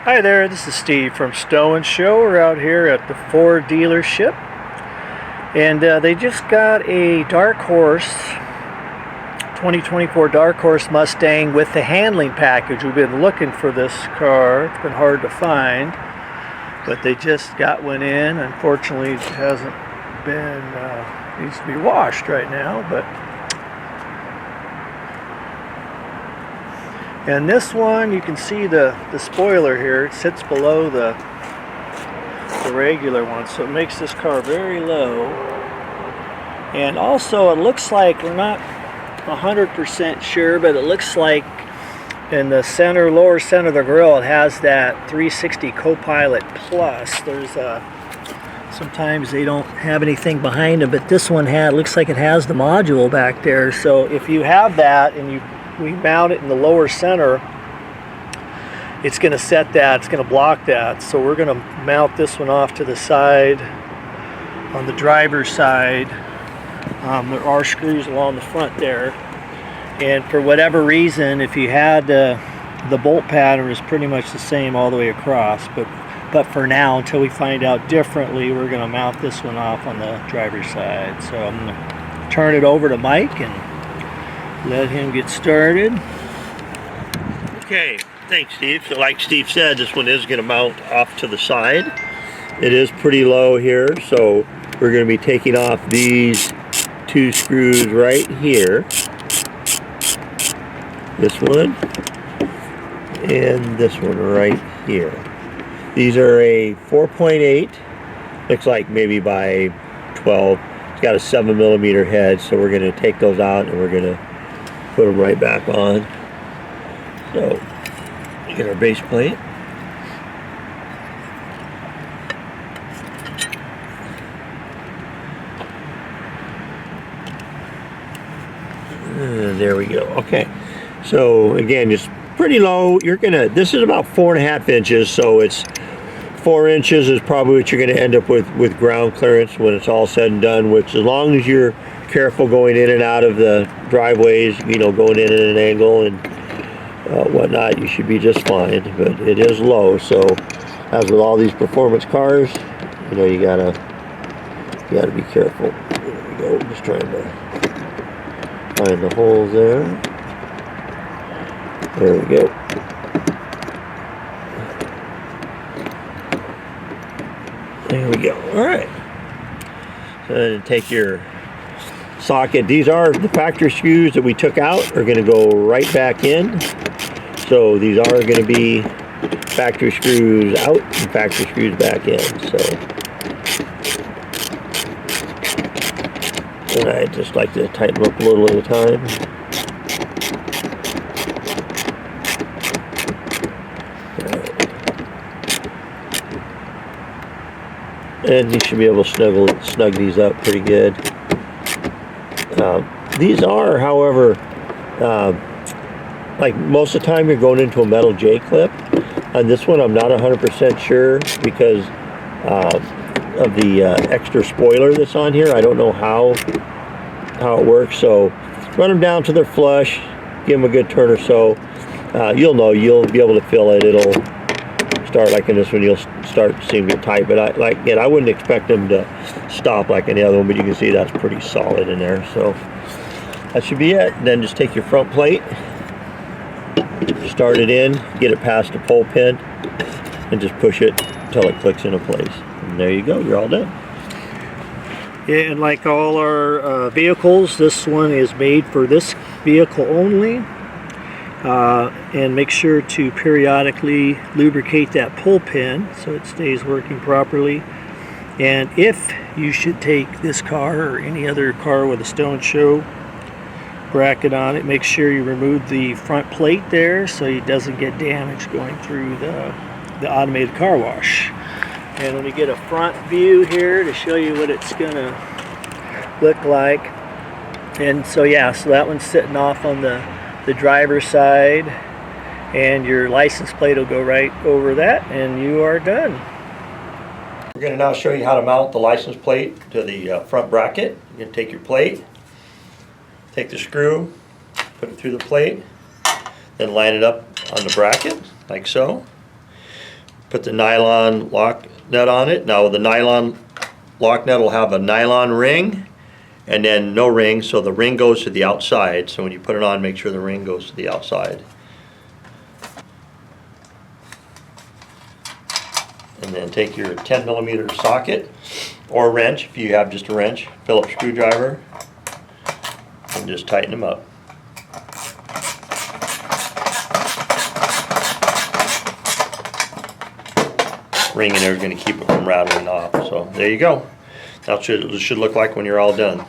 Hi there, this is Steve from STO N SHO. We're out here at the Ford dealership, and they just got a Dark Horse 2024 Dark Horse Mustang with the handling package. We've been looking for this car. It's been hard to find, but they just got one in. Unfortunately, it hasn't been, needs to be washed right now, but and this one, you can see the spoiler here. It sits below the regular one, so it makes this car very low. And also, it looks like, we're not 100% sure, but it looks like in the center, lower center of the grille, it has that 360 Copilot Plus. There's sometimes they don't have anything behind them, but this one looks like it has the module back there. So if you have that and we mount it in the lower center, it's going to set that, it's going to block that. So we're going to mount this one off to the side. On the driver's side, there are screws along the front there, and for whatever reason, if you had the bolt pattern is pretty much the same all the way across, but for now, until we find out differently, we're going to mount this one off on the driver's side. So I'm going to turn it over to Mike and let him get started. Okay, thanks Steve. So like Steve said, this one is going to mount off to the side. It is pretty low here, so we're going to be taking off these two screws right here. This one and this one right here. These are a 4.8, looks like maybe by 12. It's got a 7mm head, so we're going to take those out and we're going to put them right back on. So, get our base plate. And there we go. Okay. So again, just pretty low. This is about 4.5 inches, so it's 4 inches is probably what you're going to end up with ground clearance when it's all said and done, which as long as you're careful going in and out of the driveways, going in at an angle and whatnot, you should be just fine. But it is low, so as with all these performance cars, you gotta be careful. There we go. Just trying to find the holes there. There we go. There we go. All right. So take your socket. These are the factory screws that we took out, are going to go right back in. So these are going to be factory screws out and factory screws back in. So, and I just like to tighten them up a little at a time. And you should be able to snug these up pretty good. These are, however, like most of the time you're going into a metal J-clip. On this one I'm not 100% sure because of the extra spoiler that's on here. I don't know how it works, so run them down to their flush, give them a good turn or so. You'll be able to feel it. It'll start like in this one, you'll start seeing it tight, but I wouldn't expect them to stop like any other one, but you can see that's pretty solid in there. So that should be it. And then just take your front plate, start it in, get it past the pull pin, and just push it until it clicks into place. And there you go, you're all done. Yeah, and like all our vehicles, this one is made for this vehicle only. And make sure to periodically lubricate that pull pin so it stays working properly. And if you should take this car or any other car with a STO N SHO bracket on it, make sure you remove the front plate there so it doesn't get damaged going through the automated car wash. And let me get a front view here to show you what it's gonna look like. And so yeah, so that one's sitting off on the driver's side, and your license plate will go right over that, and you are done. We're going to now show you how to mount the license plate to the front bracket. You're going to take your plate, take the screw, put it through the plate, then line it up on the bracket like so. Put the nylon lock nut on it. Now the nylon lock nut will have a nylon ring and then no ring, so the ring goes to the outside. So when you put it on, make sure the ring goes to the outside. And then take your 10mm socket or wrench, if you have just a wrench, Phillips screwdriver, and just tighten them up. Ring in there is going to keep it from rattling off. So there you go. That's what it should look like when you're all done.